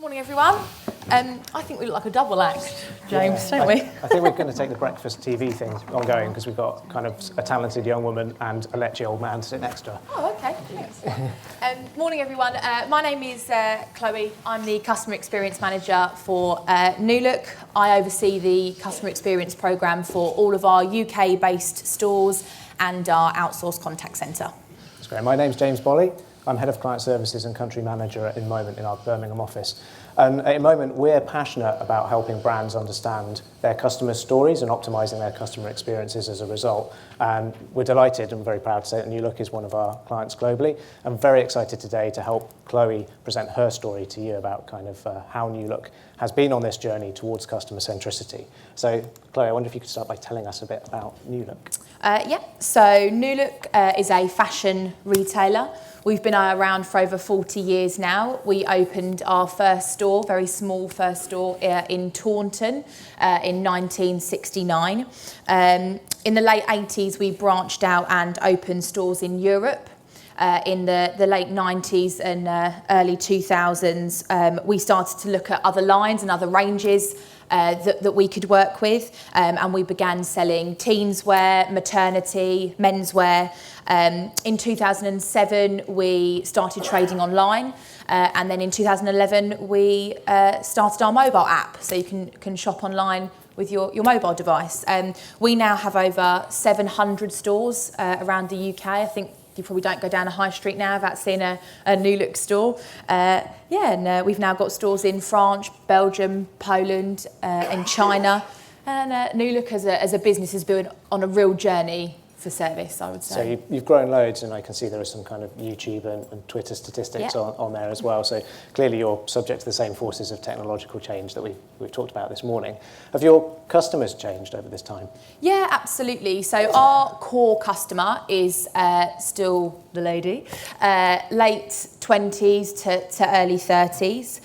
Morning, everyone. I think we look like a double act, James, don't we? I think we're going to take the breakfast TV thing ongoing because we've got kind of a talented young woman and a letchy old man to sit next to her. Oh, okay. Thanks. Morning, everyone. My name is Chloe. I'm the Customer Experience Manager for New Look. I oversee the Customer Experience Programme for all of our UK-based stores and our outsourced contact centre. That's great. My name's James Bolle. I'm Head of Client Services and Country Manager at InMoment in our Birmingham office. And at InMoment, we're passionate about helping brands understand their customer stories and optimising their customer experiences as a result. And we're delighted and very proud to say that New Look is one of our clients globally. I'm very excited today to help Chloe present her story to you about kind of how New Look has been on this journey towards customer centricity. So, Chloe, I wonder if you could start by telling us a bit about New Look. So New Look is a fashion retailer. We've been around for over 40 years now. We opened our first store, very small first store, in Taunton in 1969. In the late 80s, we branched out and opened stores in Europe. In the late 90s and early 2000s, we started to look at other lines and other ranges that we could work with, and we began selling teens wear, maternity, menswear. In 2007, we started trading online, and then in 2011, we started our mobile app, so you can shop online with your mobile device. We now have over 700 stores around the UK. I think you probably don't go down a high street now without seeing a New Look store. And we've now got stores in France, Belgium, Poland, and China. And New Look as a business has been on a real journey for service, I would say. So you've grown loads, and I can see there are some kind of YouTube and Twitter statistics on there as well. So clearly you're subject to the same forces of technological change that we've talked about this morning. Have your customers changed over this time? Yeah, absolutely. So our core customer is still the lady, late 20s to early 30s.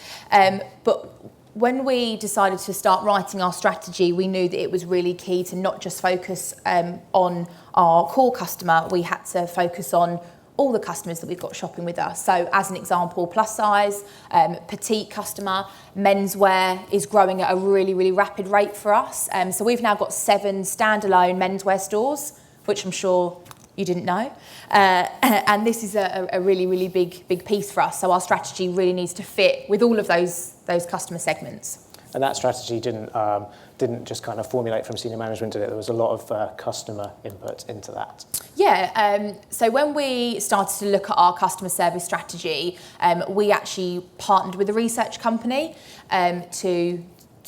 But when we decided to start writing our strategy, we knew that it was really key to not just focus on our core customer. We had to focus on all the customers that we've got shopping with us. So as an example, plus size, petite customer, menswear is growing at a really, really rapid rate for us. So we've now got 7 standalone menswear stores, which I'm sure you didn't know. And this is a really, really big piece for us. So our strategy really needs to fit with all of those customer segments. And that strategy didn't just kind of formulate from senior management, did it? There was a lot of customer input into that. Yeah, so when we started to look at our customer service strategy, we actually partnered with a research company to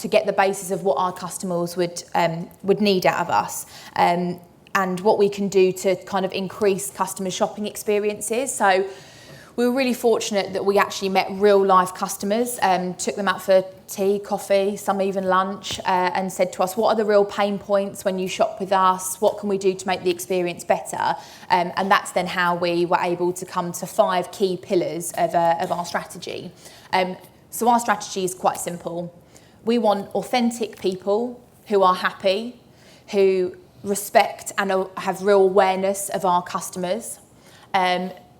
get the basis of what our customers would need out of us. And what we can do to kind of increase customer shopping experiences. So we were really fortunate that we actually met real life customers, took them out for tea, coffee, some even lunch, and said to us, what are the real pain points when you shop with us? What can we do to make the experience better? And that's then how we were able to come to 5 key pillars of our strategy. So our strategy is quite simple. We want authentic people who are happy, who respect and have real awareness of our customers.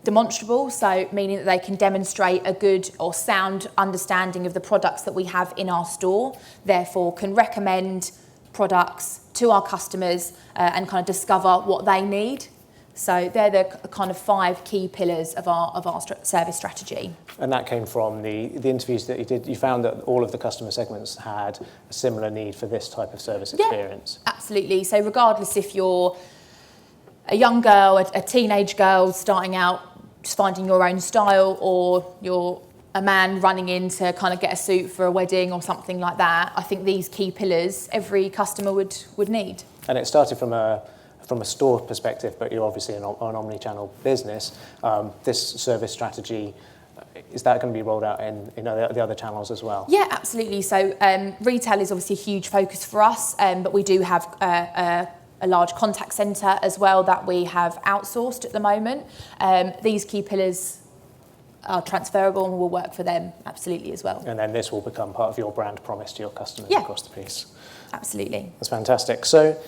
Demonstrable, so meaning that they can demonstrate a good or sound understanding of the products that we have in our store, therefore can recommend products to our customers and kind of discover what they need. So they're the kind of 5 key pillars of our service strategy. And that came from the interviews that you did. You found that all of the customer segments had a similar need for this type of service experience. Yeah, absolutely. So regardless if you're a young girl, a teenage girl starting out, just finding your own style, or you're a man running in to kind of get a suit for a wedding or something like that, I think these key pillars every customer would need. And it started from a store perspective, but you're obviously an omnichannel business. This service strategy, is that going to be rolled out in the other channels as well? Yeah, absolutely. So retail is obviously a huge focus for us, but we do have a large contact centre as well that we have outsourced at the moment. These key pillars are transferable and will work for them absolutely as well. And then this will become part of your brand promise to your customers across the piece. Absolutely. That's fantastic. So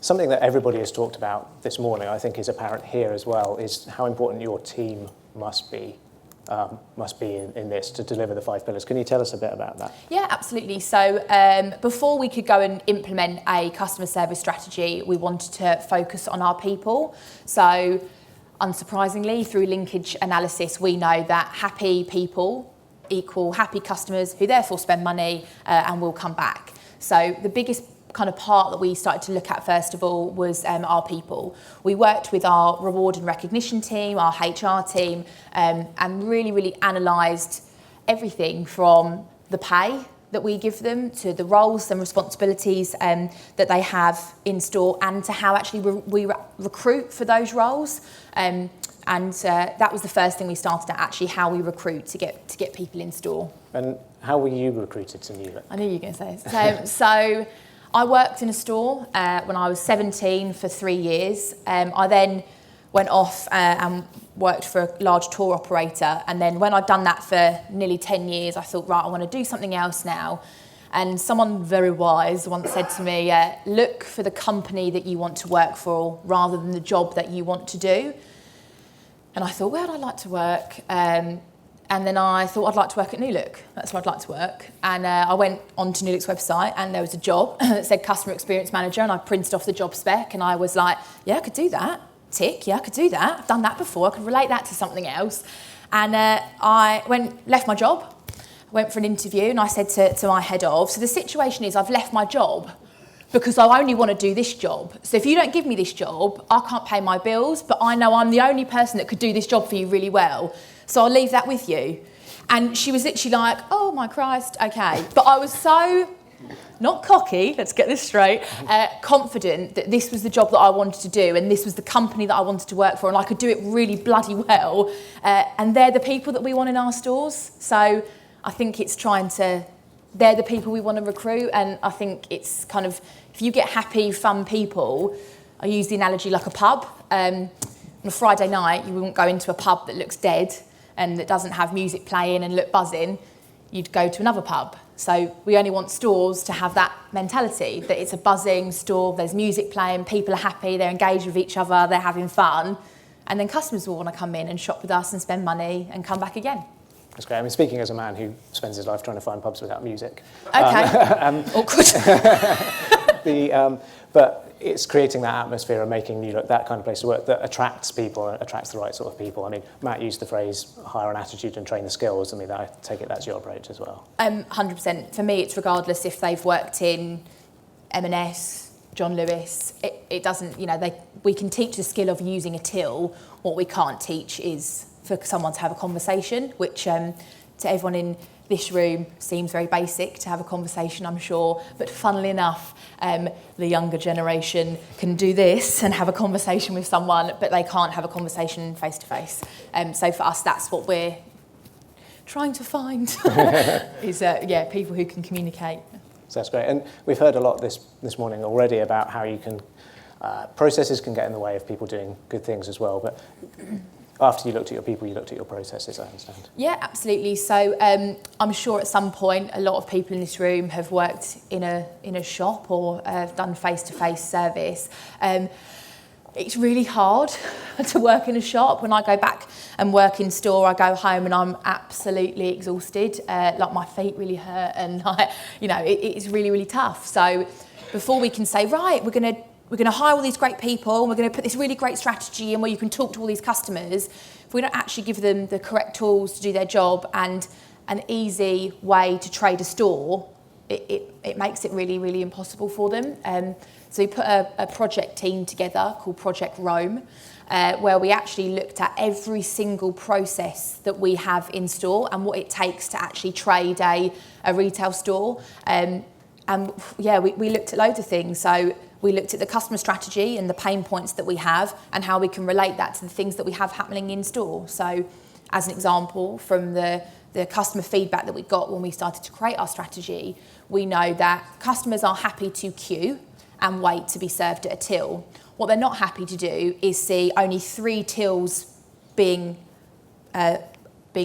something that everybody has talked about this morning, I think is apparent here as well, is how important your team must be must be in this to deliver the 5 pillars. Can you tell us a bit about that? Yeah, absolutely. So before we could go and implement a customer service strategy, we wanted to focus on our people. So unsurprisingly, through linkage analysis, we know that happy people equal happy customers who therefore spend money and will come back. So the biggest kind of part that we started to look at first of all was our people. We worked with our reward and recognition team, our HR team, and really analysed everything from the pay that we give them to the roles and responsibilities that they have in store, and to how actually we recruit for those roles. And that was the first thing we started at, actually how we recruit to get people in store. And how were you recruited to New Look? I knew you were going to say it. So I worked in a store when I was 17 for 3 years. I then went off and worked for a large tour operator. And then when I'd done that for nearly 10 years, I thought, right, I want to do something else now. And someone very wise once said to me, look for the company that you want to work for rather than the job that you want to do. And I thought, where would I like to work? And then I thought I'd like to work at New Look. That's where I'd like to work. And I went onto New Look's website and there was a job that said Customer Experience Manager, and I printed off the job spec and I was like, yeah, I could do that. Tick, yeah, I could do that. I've done that before. I could relate that to something else. And I left my job, went for an interview, and I said to my head of, so the situation is I've left my job because I only want to do this job. So if you don't give me this job, I can't pay my bills, but I know I'm the only person that could do this job for you really well. So I'll leave that with you. And she was literally like, oh my Christ, okay. But I was so, not cocky, let's get this straight, confident that this was the job that I wanted to do and this was the company that I wanted to work for and I could do it really bloody well. And they're the people that we want in our stores. So I think it's they're the people we want to recruit, and I think it's kind of, if you get happy, fun people, I use the analogy like a pub. On a Friday night, you wouldn't go into a pub that looks dead and that doesn't have music playing and look buzzing. You'd go to another pub. So we only want stores to have that mentality, that it's a buzzing store, there's music playing, people are happy, they're engaged with each other, they're having fun, and then customers will want to come in and shop with us and spend money and come back again. That's great. I mean, speaking as a man who spends his life trying to find pubs without music. Okay. Awkward. But it's creating that atmosphere and making New Look that kind of place to work that attracts people and attracts the right sort of people. I mean, Matt used the phrase hire an attitude and train the skills. I mean, I take it that's your approach as well. 100%. For me, it's regardless if they've worked in M&S, John Lewis. It doesn't, we can teach the skill of using a till. What we can't teach is for someone to have a conversation, which to everyone in this room seems very basic to have a conversation, I'm sure, but funnily enough, the younger generation can do this and have a conversation with someone, but they can't have a conversation face to face. So for us, that's what we're trying to find, is people who can communicate. So that's great. And we've heard a lot this morning already about how you can, processes can get in the way of people doing good things as well, but after you looked at your people, you looked at your processes, I understand. Yeah, absolutely. So I'm sure at some point a lot of people in this room have worked in a shop or have done face-to-face service. It's really hard to work in a shop. When I go back and work in store, I go home and I'm absolutely exhausted. Like my feet really hurt, and it's really, really tough. So before we can say, right, we're going to hire all these great people, and we're going to put this really great strategy in where you can talk to all these customers, if we don't actually give them the correct tools to do their job and an easy way to trade a store, it makes it really, really impossible for them. So we put a project team together called Project Rome, where we actually looked at every single process that we have in store and what it takes to actually trade a retail store. We looked at loads of things. So we looked at the customer strategy and the pain points that we have and how we can relate that to the things that we have happening in store. So as an example, from the customer feedback that we got when we started to create our strategy, we know that customers are happy to queue and wait to be served at a till. What they're not happy to do is see only 3 tills being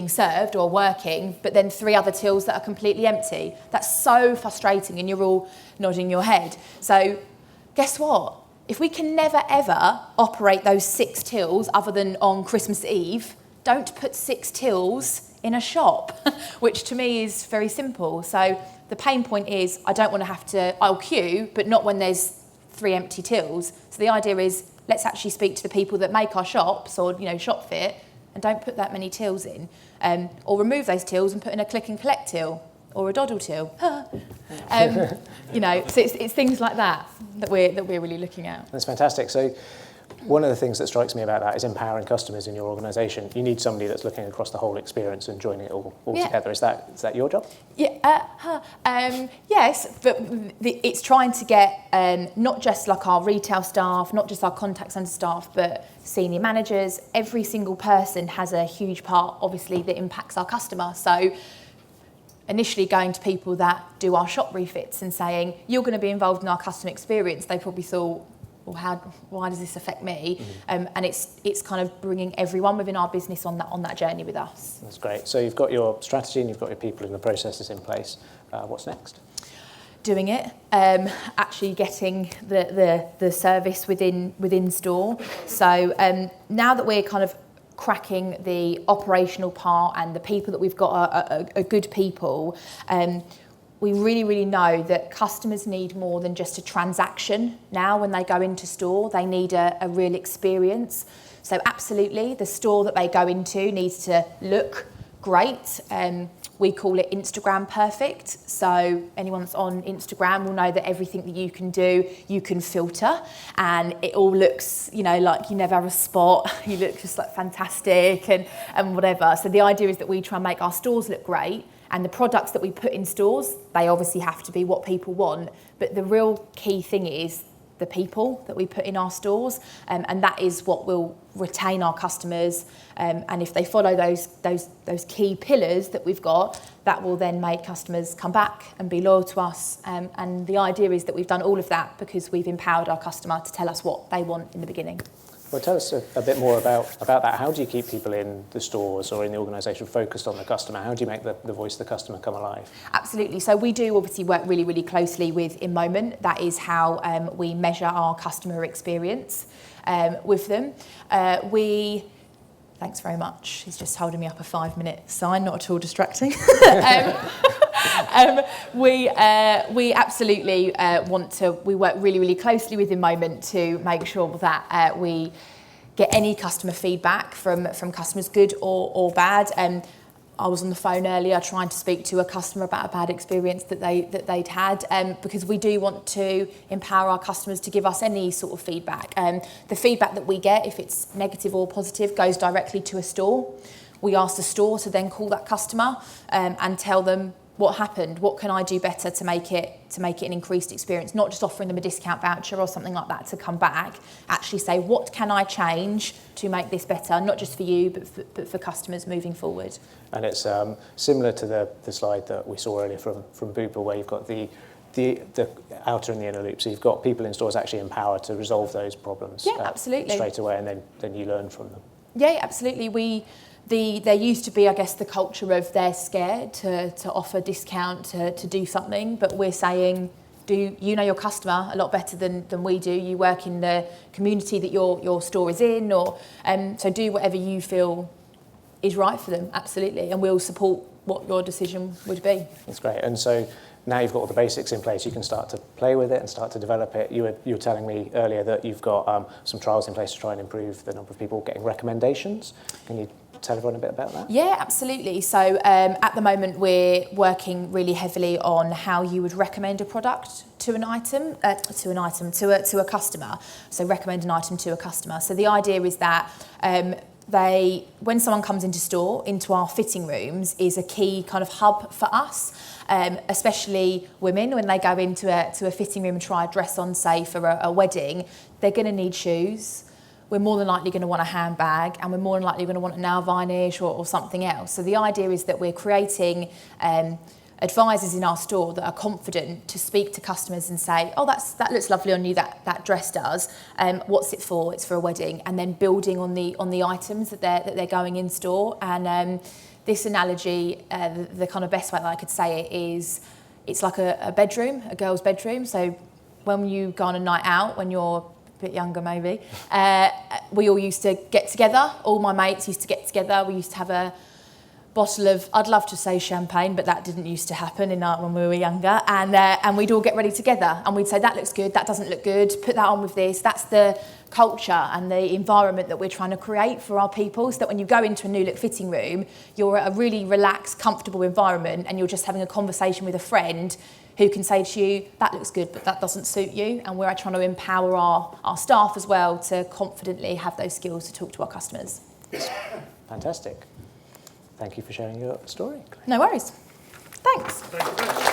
served or working, but then 3 other tills that are completely empty. That's so frustrating, and you're all nodding your head. So guess what? If we can never ever operate those 6 tills other than on Christmas Eve, don't put 6 tills in a shop, which to me is very simple. So the pain point is I'll queue, but not when there's 3 empty tills. So the idea is let's actually speak to the people that make our shops or, shop fit, and don't put that many tills in. Or remove those tills and put in a click and collect till or a doddle till. So it's things like that we're really looking at. That's fantastic. So one of the things that strikes me about that is empowering customers in your organisation. You need somebody that's looking across the whole experience and joining it all together. Is that your job? Yeah. Yes, but it's trying to get not just like our retail staff, not just our contact centre staff, but senior managers. Every single person has a huge part, obviously, that impacts our customer. So initially going to people that do our shop refits and saying, you're going to be involved in our customer experience, they probably thought, well, why does this affect me? And it's kind of bringing everyone within our business on that journey with us. That's great. So you've got your strategy and you've got your people and the processes in place. What's next? Doing it, actually getting the service within store. So now that we're kind of cracking the operational part and the people that we've got are good people, we really, really know that customers need more than just a transaction now when they go into store. They need a real experience. So absolutely, the store that they go into needs to look great. We call it Instagram perfect. So anyone that's on Instagram will know that everything that you can do, you can filter, and it all looks, like you never have a spot. You look just like fantastic and whatever. So the idea is that we try and make our stores look great. And the products that we put in stores, they obviously have to be what people want. But the real key thing is the people that we put in our stores, and that is what will retain our customers. And if they follow those key pillars that we've got, that will then make customers come back and be loyal to us. And the idea is that we've done all of that because we've empowered our customer to tell us what they want in the beginning. Well, tell us a bit more about that. How do you keep people in the stores or in the organisation focused on the customer? How do you make the voice of the customer come alive? Absolutely. So we do obviously work really, really closely with InMoment. That is how we measure our customer experience with them. Thanks very much. He's just holding me up a 5-minute sign, not at all distracting. We absolutely we work really, really closely with InMoment to make sure that we get any customer feedback from customers, good or bad. I was on the phone earlier trying to speak to a customer about a bad experience that they'd had, because we do want to empower our customers to give us any sort of feedback. The feedback that we get, if it's negative or positive, goes directly to a store. We ask the store to then call that customer and tell them what happened, what can I do better to make it an increased experience, not just offering them a discount voucher or something like that to come back, actually say what can I change to make this better, not just for you but for customers moving forward. And it's similar to the slide that we saw earlier from Booper, where you've got the outer and the inner loop, so you've got people in stores actually empowered to resolve those problems absolutely. Straight away, and then you learn from them. Yeah, absolutely. There used to be, I guess, the culture of they're scared to offer discount, to do something, but we're saying, do you know your customer a lot better than we do? You work in the community that your store is in, or so do whatever you feel is right for them, absolutely, and we'll support what your decision would be. That's great. And so now you've got all the basics in place, you can start to play with it and start to develop it. You were telling me earlier that you've got some trials in place to try and improve the number of people getting recommendations. Can you tell everyone a bit about that? Yeah, absolutely. So at the moment we're working really heavily on how you would recommend a product to a customer. So recommend an item to a customer. So the idea is that when someone comes into store, into our fitting rooms, is a key kind of hub for us, especially women when they go into a fitting room and try a dress on, say for a wedding. They're going to need shoes. We're more than likely going to want a handbag, and we're more than likely going to want a nail varnish or something else. So the idea is that we're creating advisors in our store that are confident to speak to customers and say, oh, that looks lovely on you, that dress does. What's it for? It's for a wedding. And then building on the items that they're going in store. And this analogy, the kind of best way that I could say it is, it's like a bedroom, a girl's bedroom. So when you go on a night out, when you're bit younger maybe, we all used to get together. All my mates used to get together. We used to have a bottle of, I'd love to say champagne, but that didn't used to happen when we were younger. And we'd all get ready together and we'd say, that looks good, that doesn't look good, put that on with this. That's the culture and the environment that we're trying to create for our people, so that when you go into a new look fitting room, you're at a really relaxed, comfortable environment and you're just having a conversation with a friend who can say to you, that looks good, but that doesn't suit you. And we're trying to empower our staff as well to confidently have those skills to talk to our customers. Fantastic. Thank you for sharing your story. No worries. Thanks. Thank you very much.